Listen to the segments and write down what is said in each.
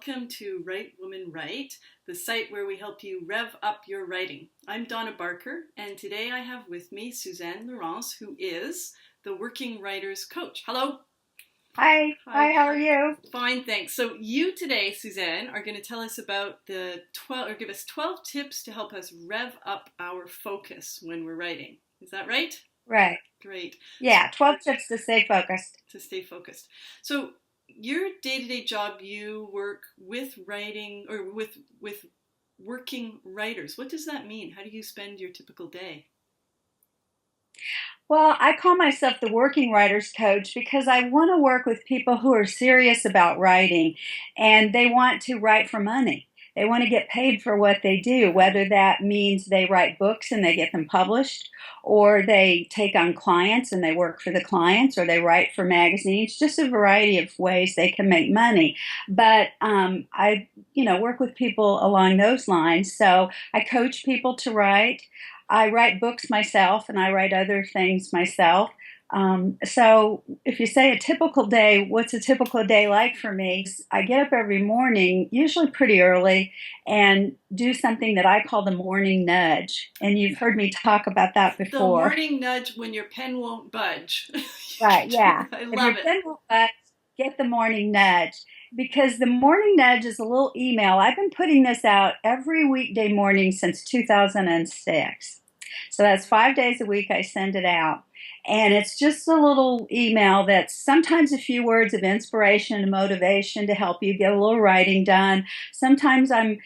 Welcome to Write Woman Write, the site where we help you rev up your writing. I'm Donna Barker, and today I have with me Suzanne Lieurance, who is the Working Writers Coach. Hello. Hi, how are you? Fine, thanks. So you today, Suzanne, are going to tell us about give us 12 tips to help us rev up our focus when we're writing. Is that right? Right. Great. Yeah, 12 tips to stay focused. So your day-to-day job, you work with writing or with working writers. What does that mean? How do you spend your typical day? Well, I call myself the Working Writers Coach because I want to work with people who are serious about writing and they want to write for money. They want to get paid for what they do, whether that means they write books and they get them published, or they take on clients and they work for the clients, or they write for magazines, just a variety of ways they can make money. But I work with people along those lines. So I coach people to write. I write books myself and I write other things myself. So if you say a typical day, what's a typical day like for me? I get up every morning, usually pretty early, and do something that I call the morning nudge. And you've heard me talk about that before. The morning nudge when your pen won't budge. Right, yeah. I if love your pen won't budge, get the morning nudge. Because the morning nudge is a little email. I've been putting this out every weekday morning since 2006. So that's 5 days a week I send it out. And it's just a little email that's sometimes a few words of inspiration and motivation to help you get a little writing done. Sometimes I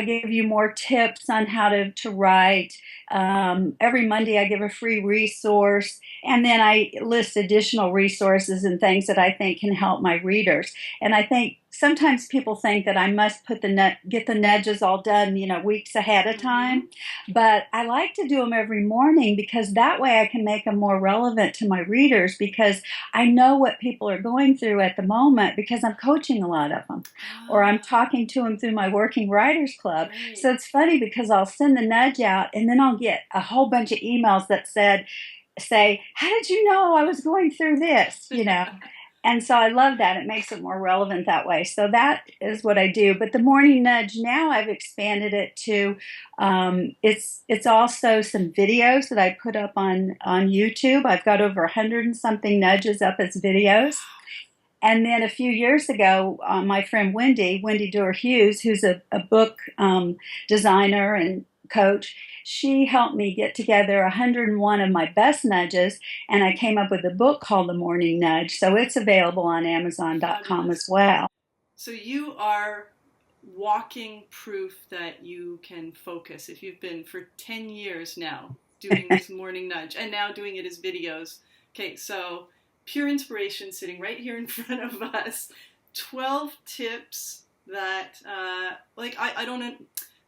give you more tips on how to write. Every Monday I give a free resource, and then I list additional resources and things that I think can help my readers. And I think sometimes people think that I must get the nudges all done, weeks ahead of time. But I like to do them every morning because that way I can make them more relevant to my readers, because I know what people are going through at the moment because I'm coaching a lot of them, or I'm talking to them through my Working Writers Club. Right. So it's funny because I'll send the nudge out and then I'll get a whole bunch of emails that say, how did you know I was going through this? And so I love that. It makes it more relevant that way. So that is what I do. But the morning nudge, now I've expanded it to, it's also some videos that I put up on YouTube. I've got over 100 and something nudges up as videos. And then a few years ago, my friend Wendy Durr-Hughes, who's a book designer and coach, she helped me get together 101 of my best nudges, and I came up with a book called The Morning Nudge. So it's available on Amazon.com as well. So you are walking proof that you can focus. If you've been for 10 years now doing this morning nudge and now doing it as videos. Okay, so pure inspiration sitting right here in front of us. 12 tips that, I don't know,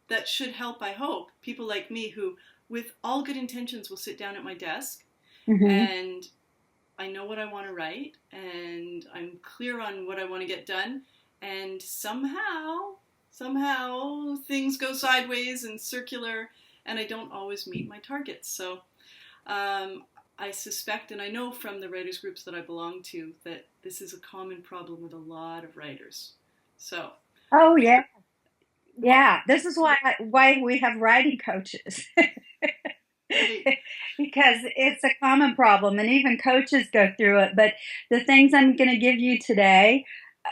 that should help, I hope, people like me who, with all good intentions, will sit down at my desk and I know what I want to write and I'm clear on what I want to get done, and somehow things go sideways and circular and I don't always meet my targets. So I suspect, and I know from the writers groups that I belong to, that this is a common problem with a lot of writers. So. Oh, yeah. Yeah, this is why we have writing coaches. Because it's a common problem, and even coaches go through it. But the things I'm going to give you today,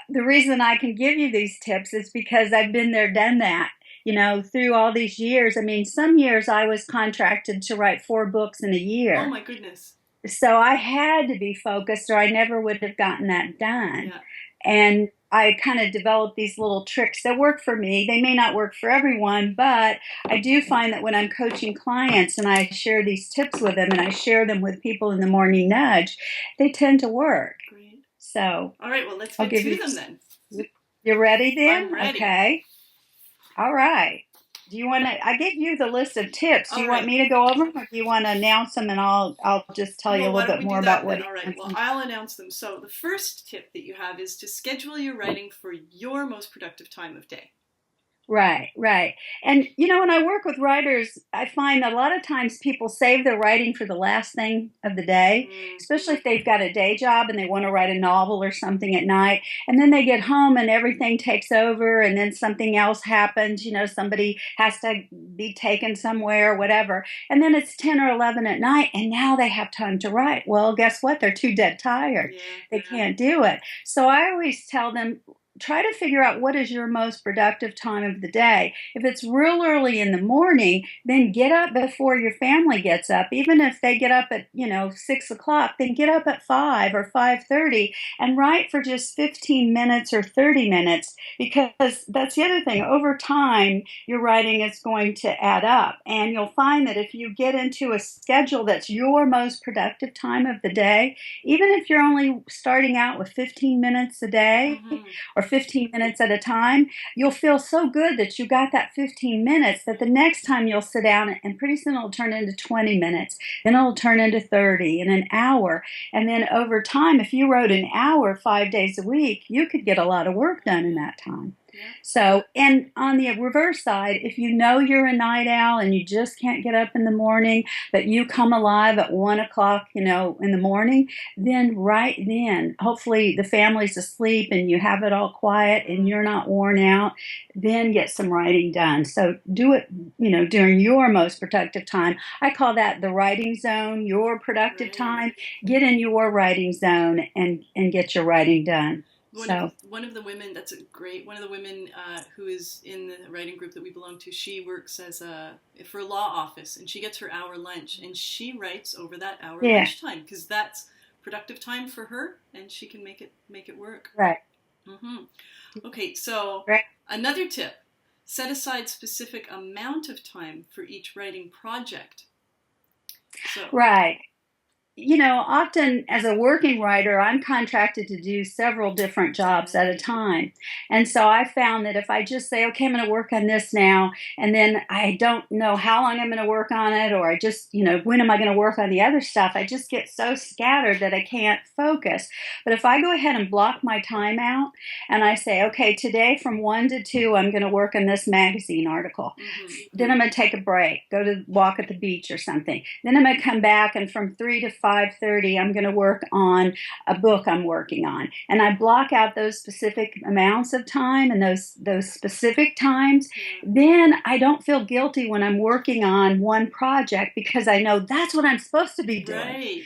the reason I can give you these tips is because I've been there, done that, through all these years. I mean, some years I was contracted to write 4 books in a year. Oh, my goodness. So I had to be focused or I never would have gotten that done. Yeah. And I kind of developed these little tricks that work for me. They may not work for everyone, but I do find that when I'm coaching clients and I share these tips with them and I share them with people in the morning nudge, they tend to work. Great. So, all right, well, let's get to them then. You ready then? I'm ready. Okay. All right. Do you want to? I gave you the list of tips. Do you want me to go over them, or do you want to announce them, and I'll just tell you a little bit more about what? All right. Well, I'll announce them. So the first tip that you have is to schedule your writing for your most productive time of day. Right, right. And when I work with writers, I find a lot of times people save their writing for the last thing of the day, especially if they've got a day job and they want to write a novel or something at night. And then they get home and everything takes over, and then something else happens. Somebody has to be taken somewhere, whatever. And then it's 10 or 11 at night, and now they have time to write. Well, guess what? They're too dead tired. Yeah. They can't do it. So I always tell them, try to figure out what is your most productive time of the day. If it's real early in the morning, then get up before your family gets up. Even if they get up at 6 o'clock, then get up at 5 or 5:30 and write for just 15 minutes or 30 minutes, because that's the other thing. Over time, your writing is going to add up, and you'll find that if you get into a schedule that's your most productive time of the day, even if you're only starting out with 15 minutes a day, or 15 minutes at a time, you'll feel so good that you got that 15 minutes that the next time you'll sit down, and pretty soon it'll turn into 20 minutes. Then it'll turn into 30 and an hour. And then over time, if you wrote an hour 5 days a week, you could get a lot of work done in that time. So, and on the reverse side, if you know you're a night owl and you just can't get up in the morning, but you come alive at 1 o'clock, in the morning, then right then, hopefully the family's asleep and you have it all quiet and you're not worn out, then get some writing done. So do it, during your most productive time. I call that the writing zone, your productive time. Get in your writing zone and get your writing done. One of the women, one of the women who is in the writing group that we belong to, she works for a law office, and she gets her hour lunch, and she writes over that hour lunchtime, because that's productive time for her, and she can make it work. Right. Okay, so another tip: set aside specific amount of time for each writing project. Right. Often as a working writer, I'm contracted to do several different jobs at a time. And so I found that if I just say, okay, I'm going to work on this now, and then I don't know how long I'm going to work on it, or I just, when am I going to work on the other stuff? I just get so scattered that I can't focus. But if I go ahead and block my time out and I say, okay, today from 1 to 2, I'm going to work on this magazine article. Then I'm going to take a break, go to walk at the beach or something. Then I'm going to come back, and from 3 to 5:30, I'm going to work on a book I'm working on. And I block out those specific amounts of time and those specific times. Then I don't feel guilty when I'm working on one project, because I know that's what I'm supposed to be doing. Right.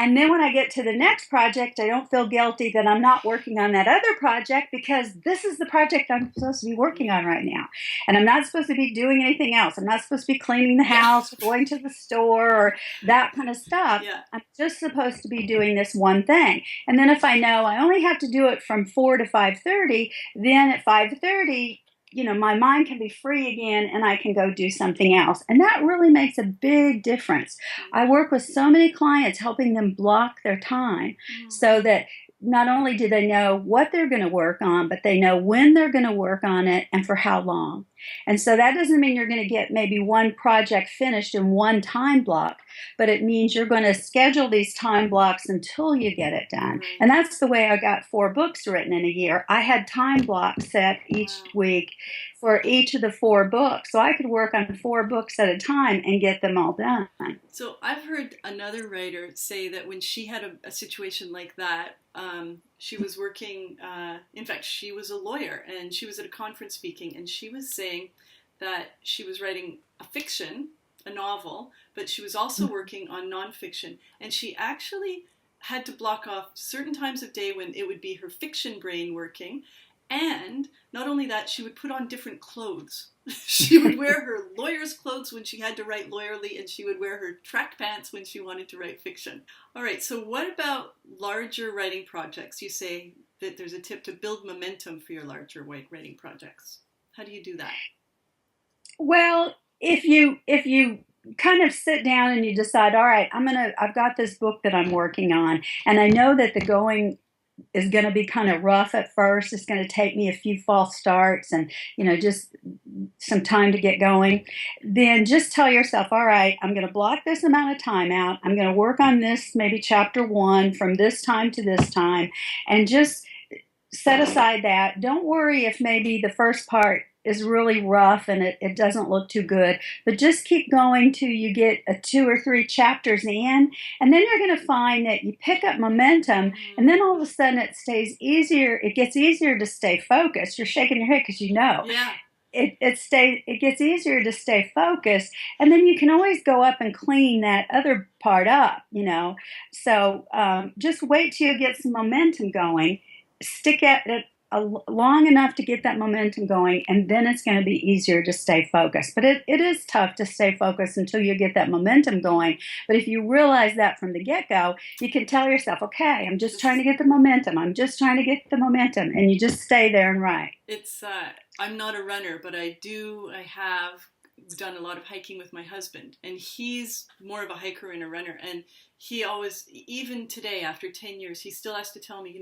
And then when I get to the next project, I don't feel guilty that I'm not working on that other project, because this is the project I'm supposed to be working on right now. And I'm not supposed to be doing anything else. I'm not supposed to be cleaning the house, or going to the store, or that kind of stuff. I'm just supposed to be doing this one thing. And then if I know I only have to do it from 4 to 5:30, then at 5:30, my mind can be free again, and I can go do something else. And that really makes a big difference. I work with so many clients, helping them block their time so that not only do they know what they're going to work on, but they know when they're going to work on it and for how long. And so that doesn't mean you're going to get maybe one project finished in one time block, but it means you're going to schedule these time blocks until you get it done. And that's the way I got 4 books written in a year. I had time blocks set each week for each of the 4 books, so I could work on 4 books at a time and get them all done. So I've heard another writer say that when she had a situation like that, she was working, in fact, she was a lawyer, and she was at a conference speaking, and she was saying that she was writing a novel, but she was also working on nonfiction, and she actually had to block off certain times of day when it would be her fiction brain working. And not only that, she would put on different clothes. She would wear her lawyer's clothes when she had to write lawyerly, and she would wear her track pants when she wanted to write fiction. All right, so what about larger writing projects? You say that there's a tip to build momentum for your larger writing projects. How do you do that? Well, if you kind of sit down and you decide, all right, I've got this book that I'm working on, and I know that the going is going to be kind of rough at first. It's going to take me a few false starts and, just some time to get going. Then just tell yourself, all right, I'm going to block this amount of time out. I'm going to work on this, maybe chapter 1 from this time to this time, and just set aside that. Don't worry if maybe the first part is really rough and it doesn't look too good. But just keep going till you get 2 or 3 chapters in, and then you're going to find that you pick up momentum, and then all of a sudden it stays easier. It gets easier to stay focused. You're shaking your head because you know. Yeah. It gets easier to stay focused, and then you can always go up and clean that other part up, So just wait till you get some momentum going. Stick at it long enough to get that momentum going, and then it's going to be easier to stay focused. But it is tough to stay focused until you get that momentum going. But if you realize that from the get-go, you can tell yourself, okay, I'm just trying to get the momentum. I'm just trying to get the momentum. And you just stay there and write. It's, I'm not a runner, but I have done a lot of hiking with my husband, and he's more of a hiker and a runner. And he always, even today, after 10 years, he still has to tell me,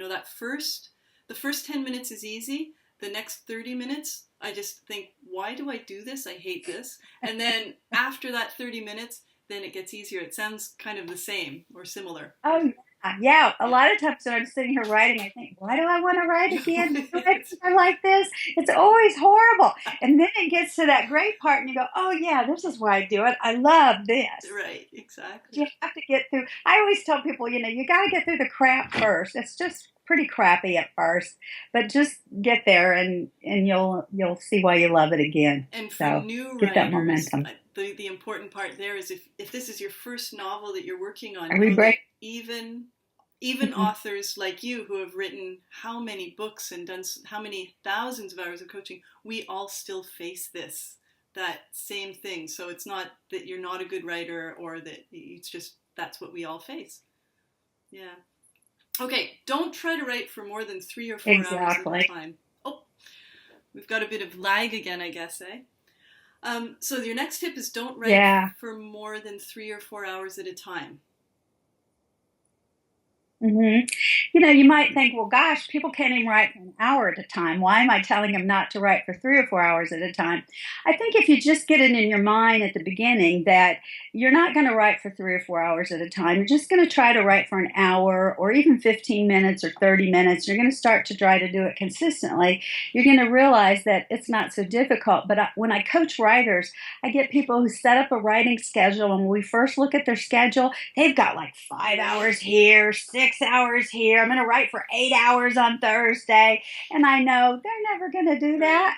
the first 10 minutes is easy. The next 30 minutes, I just think, why do I do this? I hate this. And then after that 30 minutes, then it gets easier. It sounds kind of the same or similar. Oh, yeah. A lot of times when I'm sitting here writing, I think, why do I want to write again? I like this. It's always horrible. And then it gets to that great part and you go, oh, yeah, this is why I do it. I love this. Right, exactly. You have to get through. I always tell people, you got to get through the crap first. It's just pretty crappy at first, but just get there and you'll see why you love it again. And for new writers, get that momentum. The important part there is if this is your first novel that you're working on, even authors like you who have written how many books and done how many thousands of hours of coaching, we all still face that same thing. So it's not that you're not a good writer or that it's just that's what we all face. Yeah. Okay, don't try to write for more than 3 or 4 hours at a time. Oh, we've got a bit of lag again, I guess, eh? So your next tip is don't write for more than 3 or 4 hours at a time. Mm-hmm. You might think, well, gosh, people can't even write for an hour at a time. Why am I telling them not to write for 3 or 4 hours at a time? I think if you just get it in your mind at the beginning that you're not going to write for 3 or 4 hours at a time, you're just going to try to write for an hour or even 15 minutes or 30 minutes. You're going to start to try to do it consistently. You're going to realize that it's not so difficult. But when I coach writers, I get people who set up a writing schedule, and when we first look at their schedule, they've got like 5 hours here, 6 hours here. I'm going to write for 8 hours on Thursday. And I know they're never going to do that.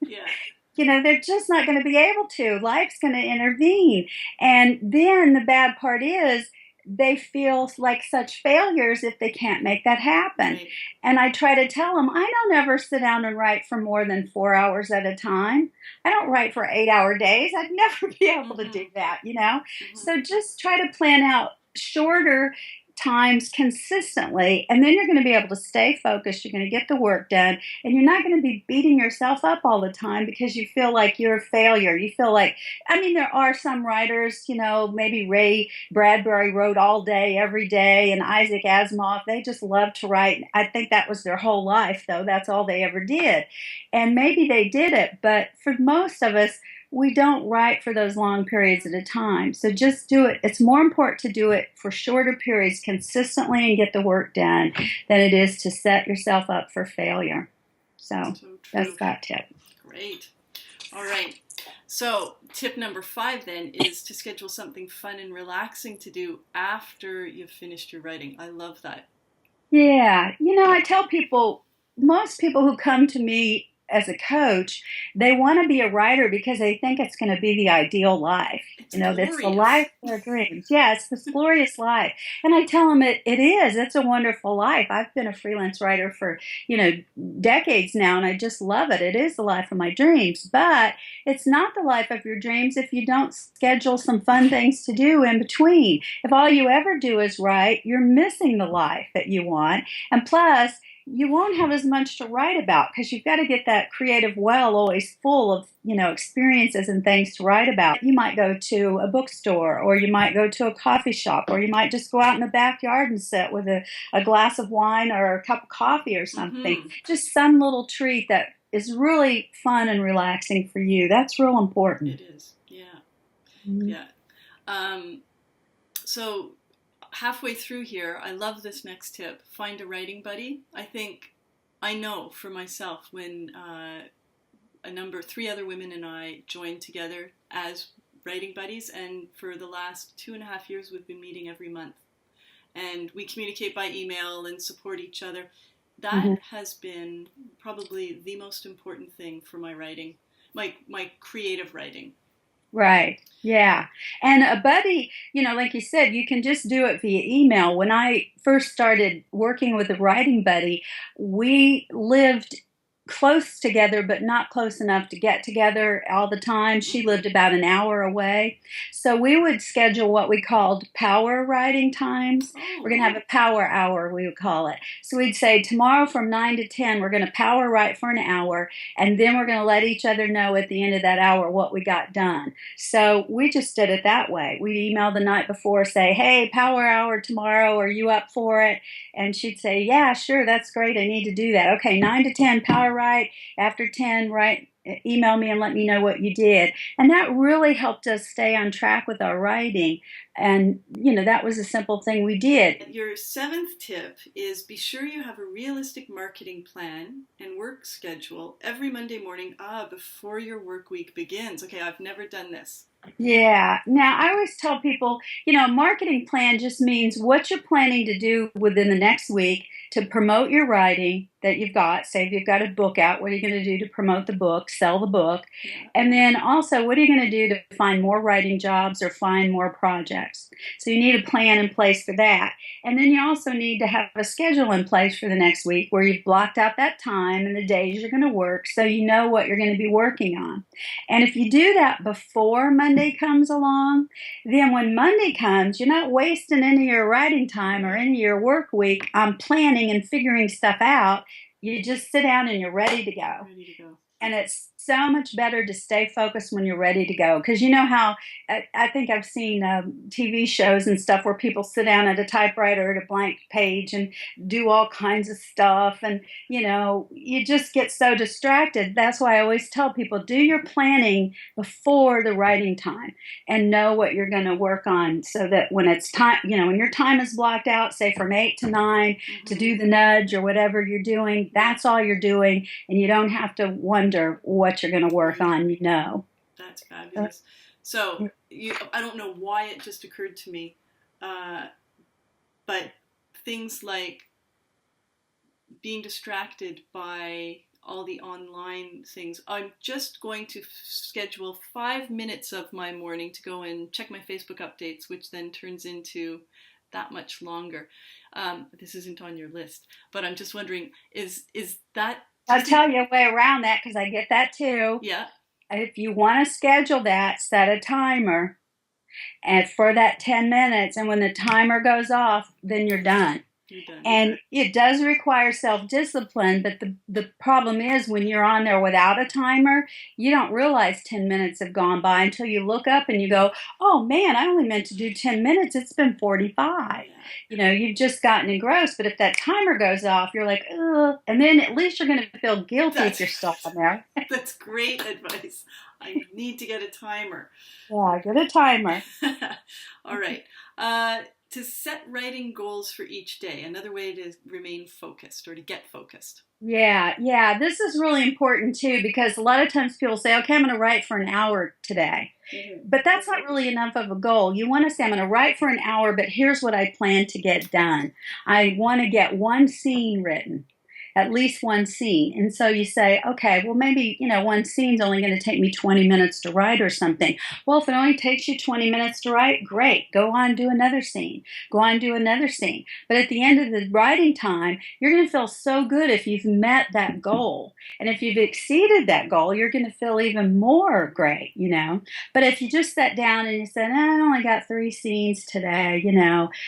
Yeah. They're just not going to be able to. Life's going to intervene. And then the bad part is they feel like such failures if they can't make that happen. Right. And I try to tell them, I don't ever sit down and write for more than 4 hours at a time. I don't write for 8-hour days. I'd never be able to do that, Mm-hmm. So just try to plan out shorter times consistently, and then you're going to be able to stay focused. You're going to get the work done, and you're not going to be beating yourself up all the time because you feel like you're a failure. You feel like, there are some writers, maybe Ray Bradbury wrote all day, every day, and Isaac Asimov, they just love to write. I think that was their whole life, though. That's all they ever did. And maybe they did it, but for most of us, we don't write for those long periods at a time. So just do it. It's more important to do it for shorter periods consistently and get the work done than it is to set yourself up for failure. So that's that tip. Great. All right. So tip number 5 then is to schedule something fun and relaxing to do after you've finished your writing. I love that. Yeah. I tell people, most people who come to me as a coach, they want to be a writer because they think it's going to be the ideal life. That's the life of their dreams. Yeah, it's this glorious life. And I tell them it is. It's a wonderful life. I've been a freelance writer for, decades now, and I just love it. It is the life of my dreams. But it's not the life of your dreams if you don't schedule some fun things to do in between. If all you ever do is write, you're missing the life that you want. And plus, you won't have as much to write about because you've got to get that creative well always full of, experiences and things to write about. You might go to a bookstore, or you might go to a coffee shop, or you might just go out in the backyard and sit with a glass of wine or a cup of coffee or something. Mm-hmm. Just some little treat that is really fun and relaxing for you. That's real important. It is, yeah. Mm-hmm. Yeah. So halfway through here, I love this next tip. Find a writing buddy. I know for myself when three other women and I joined together as writing buddies, and for the last 2.5 years we've been meeting every month, and we communicate by email and support each other. That has been probably the most important thing for my writing, my creative writing. Right. Yeah. And a buddy, like you said, you can just do it via email. When I first started working with a writing buddy, we lived close together, but not close enough to get together all the time. She lived about an hour away. So we would schedule what we called power writing times. We're going to have a power hour, we would call it. So we'd say tomorrow from 9 to 10, we're going to power write for an hour, and then we're going to let each other know at the end of that hour what we got done. So we just did it that way. We'd email the night before, say, hey, power hour tomorrow, are you up for it? And she'd say, yeah, sure, that's great, I need to do that. Okay, 9 to 10, power write. After 10, write, email me and let me know what you did. And that really helped us stay on track with our writing. And, that was a simple thing we did. Your 7th tip is be sure you have a realistic marketing plan and work schedule every Monday morning before your work week begins. Okay, I've never done this. Yeah. Now, I always tell people, marketing plan just means what you're planning to do within the next week to promote your writing that you've got. Say if you've got a book out, what are you going to do to promote the book, sell the book? Yeah. And then also, what are you going to do to find more writing jobs or find more projects? So you need a plan in place for that. And then you also need to have a schedule in place for the next week where you've blocked out that time and the days you're going to work so you know what you're going to be working on. And if you do that before Monday comes along, then when Monday comes, you're not wasting any of your writing time or any of your work week on planning and figuring stuff out. You just sit down and you're ready to go. Ready to go. And it's so much better to stay focused when you're ready to go. Because you know how, I think I've seen TV shows and stuff where people sit down at a typewriter at a blank page and do all kinds of stuff. And, you just get so distracted. That's why I always tell people, do your planning before the writing time and know what you're going to work on so that when it's time, when your time is blocked out, say from 8 to 9 to do the nudge or whatever you're doing, that's all you're doing. And you don't have to wonder what you're going to work on, That's fabulous. So I don't know why it just occurred to me, but things like being distracted by all the online things. I'm just going to schedule 5 minutes of my morning to go and check my Facebook updates, which then turns into that much longer. This isn't on your list, but I'm just wondering, is that... I'll tell you a way around that because I get that too. Yeah. If you want to schedule that, set a timer and for that 10 minutes. And when the timer goes off, then you're done. And it does require self-discipline, but the problem is when you're on there without a timer, you don't realize 10 minutes have gone by until you look up and you go, oh man, I only meant to do 10 minutes. It's been 45. You've just gotten engrossed. But if that timer goes off, you're like, ugh. And then at least you're going to feel guilty if you're still on there. That's great advice. I need to get a timer. Yeah, get a timer. All right. To set writing goals for each day, another way to remain focused or to get focused. Yeah. This is really important too because a lot of times people say, okay, I'm going to write for an hour today. But that's not really enough of a goal. You want to say, I'm going to write for an hour, but here's what I plan to get done. I want to get one scene written. At least one scene. And so you say, okay, well, maybe, one scene's only going to take me 20 minutes to write or something. Well, if it only takes you 20 minutes to write, great. Go on, do another scene. Go on, do another scene. But at the end of the writing time, you're going to feel so good if you've met that goal. And if you've exceeded that goal, you're going to feel even more great, But if you just sat down and you said, I only got 3 scenes today,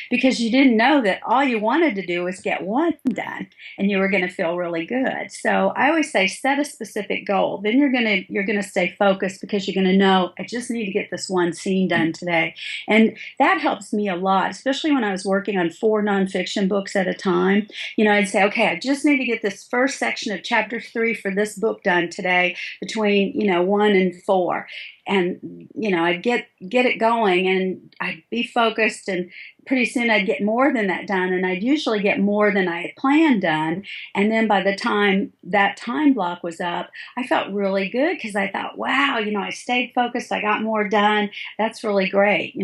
because you didn't know that all you wanted to do was get one done and you were going to feel really good. So I always say set a specific goal. Then you're gonna stay focused because you're gonna know I just need to get this one scene done today. And that helps me a lot, especially when I was working on 4 nonfiction books at a time. I'd say, okay, I just need to get this first section of chapter 3 for this book done today between 1 and 4. and I'd get it going, and I'd be focused, and pretty soon I'd get more than that done, and I'd usually get more than I had planned done. And then by the time that time block was up, I felt really good because I thought, wow, I stayed focused, I got more done. That's really great.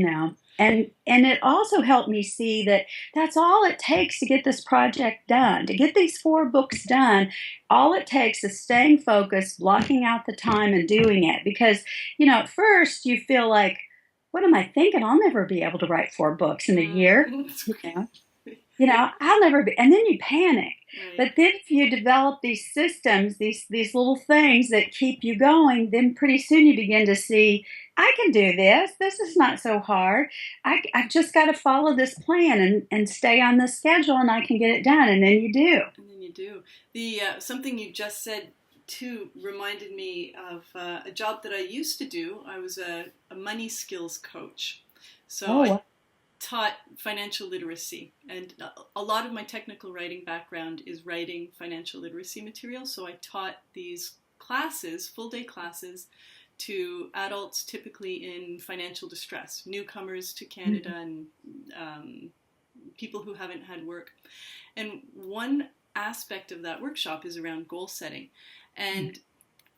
And it also helped me see that that's all it takes to get this project done, to get these 4 books done. All it takes is staying focused, blocking out the time, and doing it. Because, at first you feel like, what am I thinking? I'll never be able to write 4 books in a year. I'll never be. And then you panic. Right. But then if you develop these systems, these little things that keep you going, then pretty soon you begin to see, I can do this. This is not so hard. I've just got to follow this plan and stay on the schedule, and I can get it done. And then you do. And then you do. The something you just said too reminded me of a job that I used to do. I was a money skills coach. So I taught financial literacy, and a lot of my technical writing background is writing financial literacy material. So I taught these classes, full day classes, to adults typically in financial distress, newcomers to Canada, and people who haven't had work. And one aspect of that workshop is around goal setting. And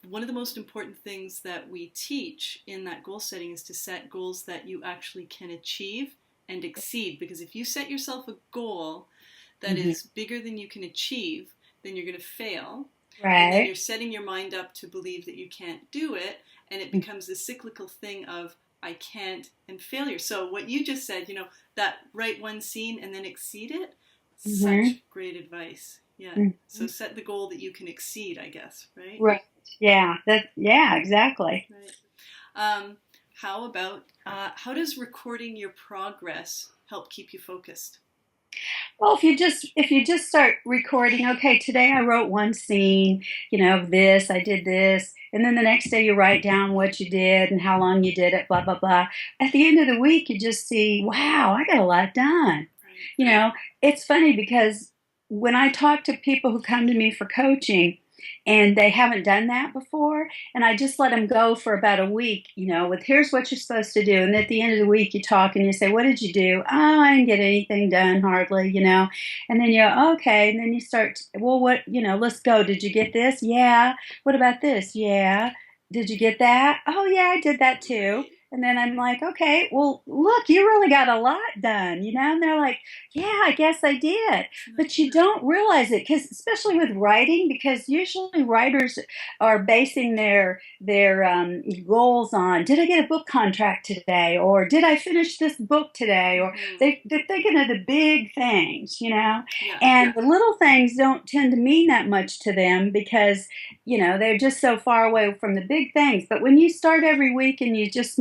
one of the most important things that we teach in that goal setting is to set goals that you actually can achieve and exceed. Because if you set yourself a goal that is bigger than you can achieve, then you're going to fail. Right. And then you're setting your mind up to believe that you can't do it, and it becomes this cyclical thing of I can't and failure. So what you just said, that write one scene and then exceed it, such great advice. Yeah. So set the goal that you can exceed, I guess, right? Right. Yeah. Exactly. Right. How about how does recording your progress help keep you focused? Well, if you just start recording, okay, today I wrote one scene, of this, I did this, and then the next day you write down what you did and how long you did it, blah, blah, blah. At the end of the week, you just see, wow, I got a lot done. Right. It's funny because when I talk to people who come to me for coaching, and they haven't done that before, and I just let them go for about a week, with here's what you're supposed to do. And at the end of the week, you talk and you say, what did you do? Oh, I didn't get anything done hardly, and then you're okay. And then you start, well, what, let's go. Did you get this? Yeah. What about this? Yeah. Did you get that? Oh, yeah, I did that too. And then I'm like, okay, well, look, you really got a lot done, And they're like, yeah, I guess I did. But you don't realize it, because especially with writing, because usually writers are basing their goals on, did I get a book contract today? Or did I finish this book today? Or they're thinking of the big things, And the little things don't tend to mean that much to them because, they're just so far away from the big things. But when you start every week and you just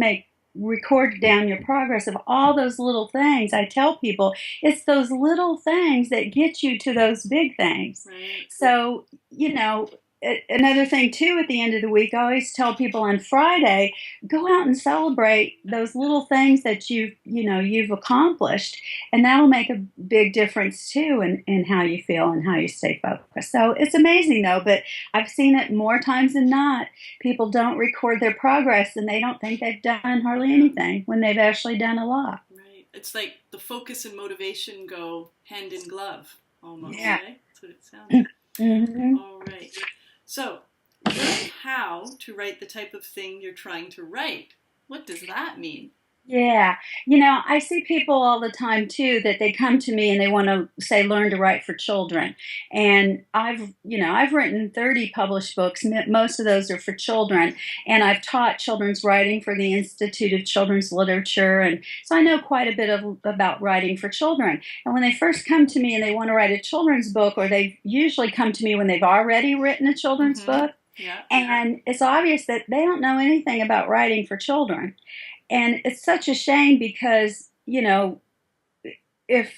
record down your progress of all those little things, I tell people it's those little things that get you to those big things. Right. So, another thing too, at the end of the week, I always tell people on Friday, go out and celebrate those little things that you've accomplished, and that'll make a big difference too in how you feel and how you stay focused. So it's amazing though, but I've seen it more times than not. People don't record their progress, and they don't think they've done hardly anything when they've actually done a lot. Right. It's like the focus and motivation go hand in glove almost. Yeah. Right? That's what it sounds like. All right. So, learn how to write the type of thing you're trying to write. What does that mean? Yeah. I see people all the time too that they come to me and they want to say, learn to write for children. And I've written 30 published books. Most of those are for children. And I've taught children's writing for the Institute of Children's Literature. And so I know quite a bit about writing for children. And when they first come to me and they want to write a children's book, or they usually come to me when they've already written a children's book. Yeah. And it's obvious that they don't know anything about writing for children. And it's such a shame because, if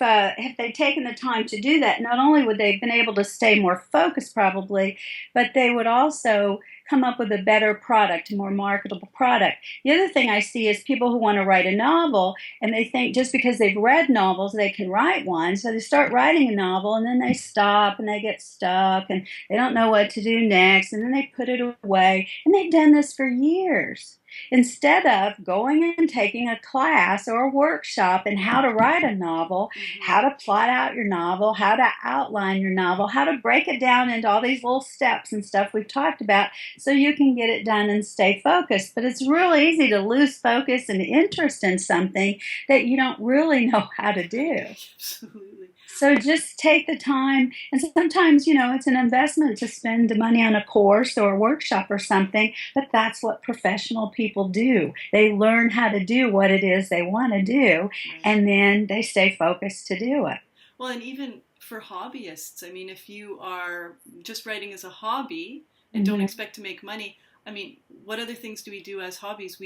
they'd taken the time to do that, not only would they have been able to stay more focused probably, but they would also come up with a better product, a more marketable product. The other thing I see is people who want to write a novel, and they think just because they've read novels, they can write one. So they start writing a novel, and then they stop, and they get stuck, and they don't know what to do next, and then they put it away. And they've done this for years. instead of going and taking a class or a workshop in how to write a novel, how to plot out your novel, how to outline your novel, how to break it down into all these little steps and stuff we've talked about so you can get it done and stay focused. But it's real easy to lose focus and interest in something that you don't really know how to do. Absolutely. So just take the time, and sometimes, it's an investment to spend the money on a course or a workshop or something, but that's what professional people do. They learn how to do what it is they want to do, and then they stay focused to do it. Well, and even for hobbyists, I mean, if you are just writing as a hobby and don't expect to make money, I mean, what other things do we do as hobbies?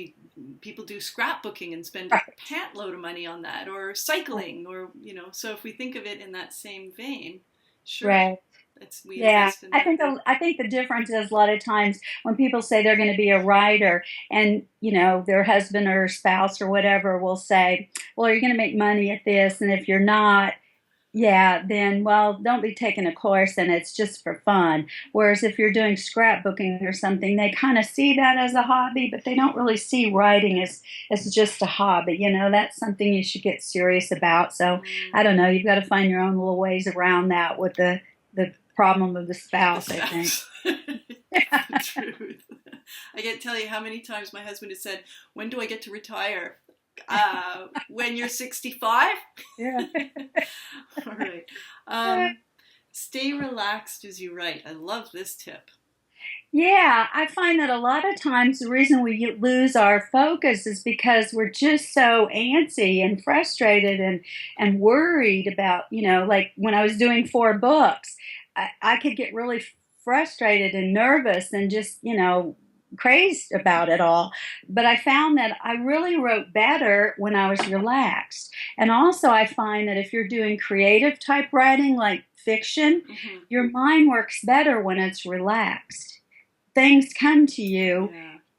People do scrapbooking and spend a pant load of money on that, or cycling, or So if we think of it in that same vein, sure. Right. I think the difference is a lot of times when people say they're going to be a writer, and their husband or spouse or whatever will say, "Well, are you going to make money at this?" And if you're not, then, well, don't be taking a course and it's just for fun. Whereas if you're doing scrapbooking or something, they kind of see that as a hobby, but they don't really see writing as just a hobby. That's something you should get serious about. So I don't know, you've got to find your own little ways around that with the problem of the spouse, I think. The truth. I can't tell you how many times my husband has said, "When do I get to retire?" When you're 65? Yeah. All right. Stay relaxed as you write. I love this tip. Yeah, I find that a lot of times the reason we lose our focus is because we're just so antsy and frustrated and worried about, like when I was doing 4 books, I could get really frustrated and nervous and just, crazed about it all. But I found that I really wrote better when I was relaxed. And also I find that if you're doing creative type writing like fiction, your mind works better when it's relaxed. Things come to you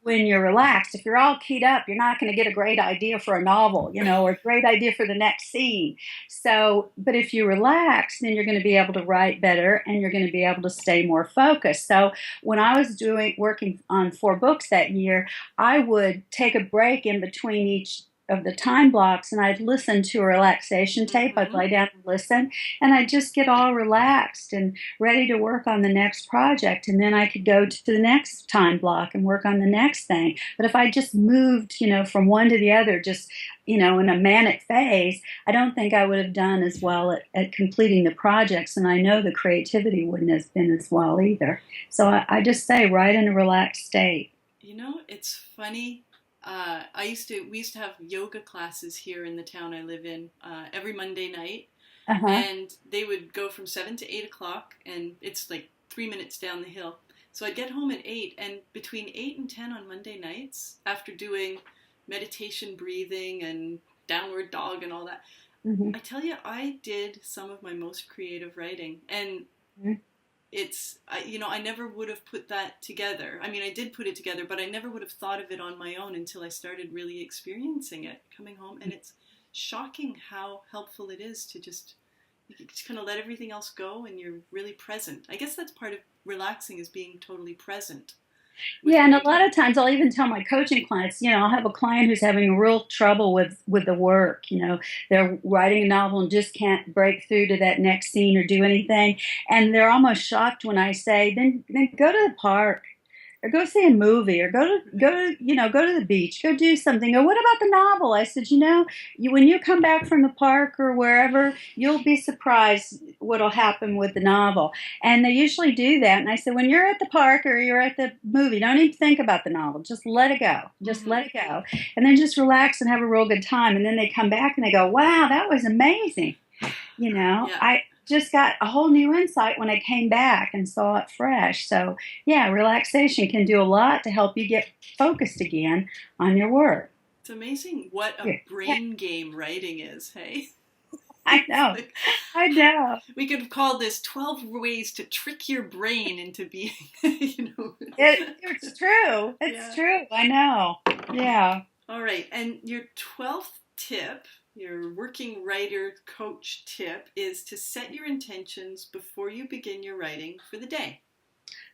when you're relaxed. If you're all keyed up, you're not going to get a great idea for a novel, or a great idea for the next scene. So, but if you relax, then you're going to be able to write better and you're going to be able to stay more focused. So when I was working on 4 books that year, I would take a break in between each of the time blocks and I'd listen to a relaxation tape. I'd lie down and listen, and I'd just get all relaxed and ready to work on the next project. And then I could go to the next time block and work on the next thing. But if I just moved, from one to the other, just, in a manic phase, I don't think I would have done as well at completing the projects. And I know the creativity wouldn't have been as well either. So I just say write in a relaxed state. It's funny. We used to have yoga classes here in the town I live in every Monday night, and they would go from 7 to 8 o'clock, and it's like 3 minutes down the hill. So I'd get home at 8, and between 8 and 10 on Monday nights, after doing meditation, breathing, and downward dog and all that, I tell you, I did some of my most creative writing, and I never would have put that together. I mean, I did put it together, but I never would have thought of it on my own until I started really experiencing it, coming home. And it's shocking how helpful it is to just kind of let everything else go and you're really present. I guess that's part of relaxing, is being totally present. Yeah, and a lot of times I'll even tell my coaching clients, I'll have a client who's having real trouble with the work. They're writing a novel and just can't break through to that next scene or do anything. And they're almost shocked when I say, then go to the park, or go see a movie, or go to the beach, go do something. Or what about the novel? I said, when you come back from the park or wherever, you'll be surprised what'll happen with the novel. And they usually do that. And I said, when you're at the park or you're at the movie, don't even think about the novel. Just let it go. Just let it go. And then just relax and have a real good time. And then they come back and they go, wow, that was amazing. I just got a whole new insight when I came back and saw it fresh. So, relaxation can do a lot to help you get focused again on your work. It's amazing what a brain game writing is, hey? I know. I know. We could have called this 12 ways to trick your brain into being, It's true. It's true. I know. Yeah. All right. And your 12th tip, your working writer coach tip, is to set your intentions before you begin your writing for the day.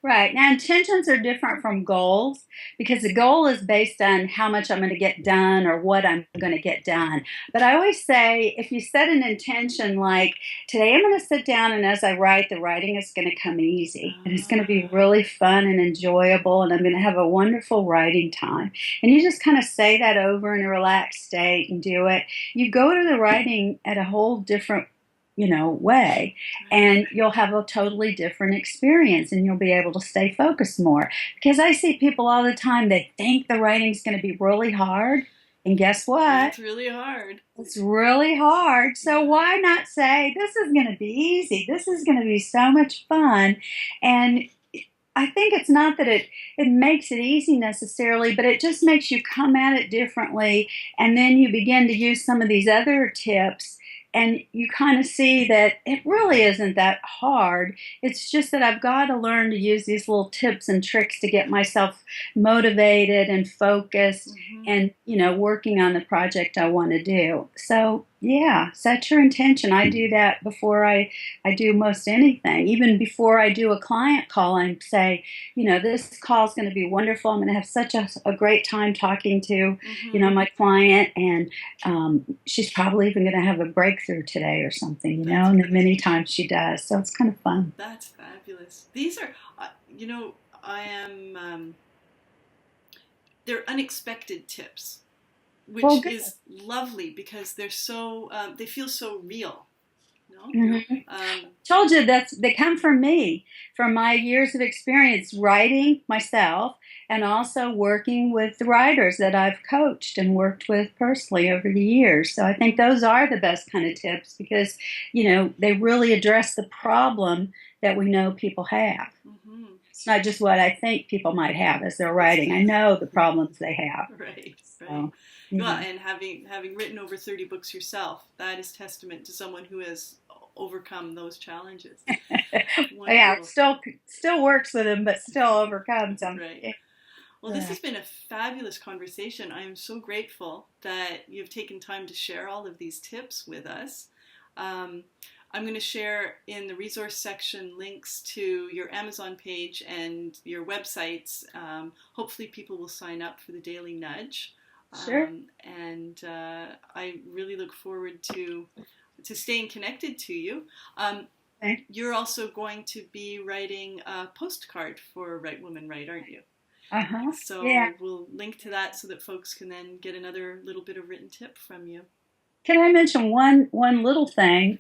Right. Now, intentions are different from goals because the goal is based on how much I'm going to get done or what I'm going to get done. But I always say if you set an intention like, today I'm going to sit down and as I write, the writing is going to come easy and it's going to be really fun and enjoyable and I'm going to have a wonderful writing time. And you just kind of say that over in a relaxed state and do it. You go to the writing at a whole different way, and you'll have a totally different experience and you'll be able to stay focused more. Because I see people all the time, they think the writing's going to be really hard, and guess what? It's really hard. It's really hard. So why not say, this is going to be easy, this is going to be so much fun. And I think it's not that it makes it easy necessarily, but it just makes you come at it differently, and then you begin to use some of these other tips and you kind of see that it really isn't that hard. It's just that I've got to learn to use these little tips and tricks to get myself motivated and focused and, working on the project I want to do. So, yeah, set your intention. I do that before I do most anything. Even before I do a client call, I say, this call is going to be wonderful. I'm going to have such a great time talking to, my client, and she's probably even going to have a breakthrough today or something, and many times she does. So it's kind of fun. That's fabulous. These are, I am, they're unexpected tips, which is lovely because they're so, they feel so real. Told you they come from me, from my years of experience writing myself and also working with the writers that I've coached and worked with personally over the years. So I think those are the best kind of tips because, they really address the problem that we know people have. It's not just what I think people might have as they're writing. I know the problems they have. Right. Well, and having written over 30 books yourself, that is testament to someone who has overcome those challenges. Yeah, still works with them, but still overcomes them. Right. Well, this has been a fabulous conversation. I am so grateful that you've taken time to share all of these tips with us. I'm going to share in the resource section links to your Amazon page and your websites. Hopefully people will sign up for the Daily Nudge. Sure. And I really look forward to staying connected to you. You're also going to be writing a postcard for Write Woman Write, aren't you? So we'll link to that so that folks can then get another little bit of written tip from you. Can I mention one little thing?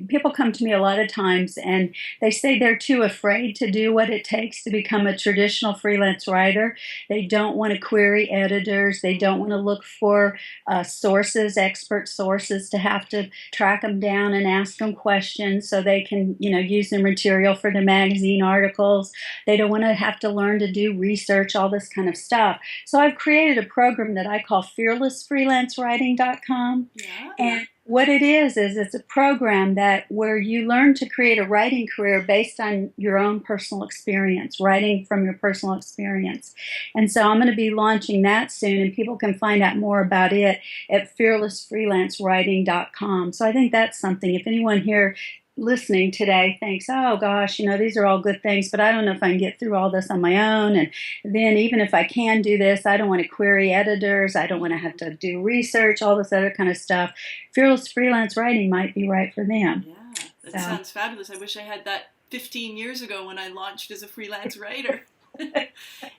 People come to me a lot of times and they say they're too afraid to do what it takes to become a traditional freelance writer. They don't want to query editors. They don't want to look for sources, expert sources, to have to track them down and ask them questions so they can, use their material for their magazine articles. They don't want to have to learn to do research, all this kind of stuff. So I've created a program that I call fearlessfreelancewriting.com. Yeah. And what it is it's a program where you learn to create a writing career based on your own personal experience, writing from your personal experience. And so I'm going to be launching that soon, and people can find out more about it at fearlessfreelancewriting.com. So I think that's something, if anyone here listening today thinks, oh gosh, these are all good things, but I don't know if I can get through all this on my own. And then even if I can do this, I don't want to query editors. I don't want to have to do research, all this other kind of stuff. Fearless freelance writing might be right for them. Yeah, that sounds fabulous. I wish I had that 15 years ago when I launched as a freelance writer.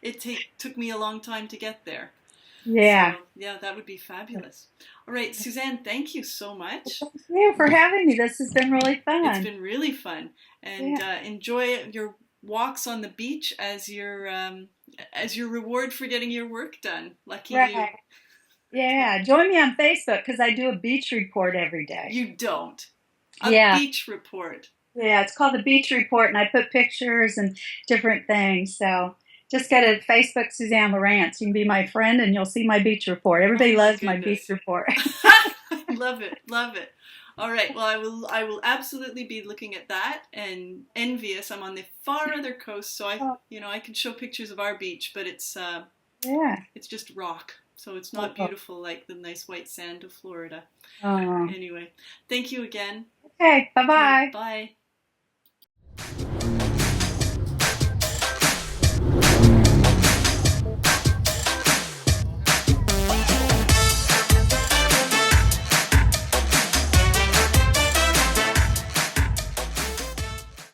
It took me a long time to get there. Yeah. So, yeah, that would be fabulous. All right, Suzanne, thank you so much. Thank you for having me. This has been really fun. It's been really fun. And enjoy your walks on the beach as your reward for getting your work done. Lucky you. Yeah, join me on Facebook because I do a beach report every day. You don't? A beach report. Yeah, it's called the Beach Report, and I put pictures and different things. So just go to Facebook, Suzanne Lieurance. You can be my friend, and you'll see my beach report. Everybody loves my beach report. Love it, love it. All right, well, I will absolutely be looking at that and envious. I'm on the far other coast, so I can show pictures of our beach, but it's just rock, so it's not beautiful like the nice white sand of Florida. Anyway, thank you again. Okay, bye-bye. Bye.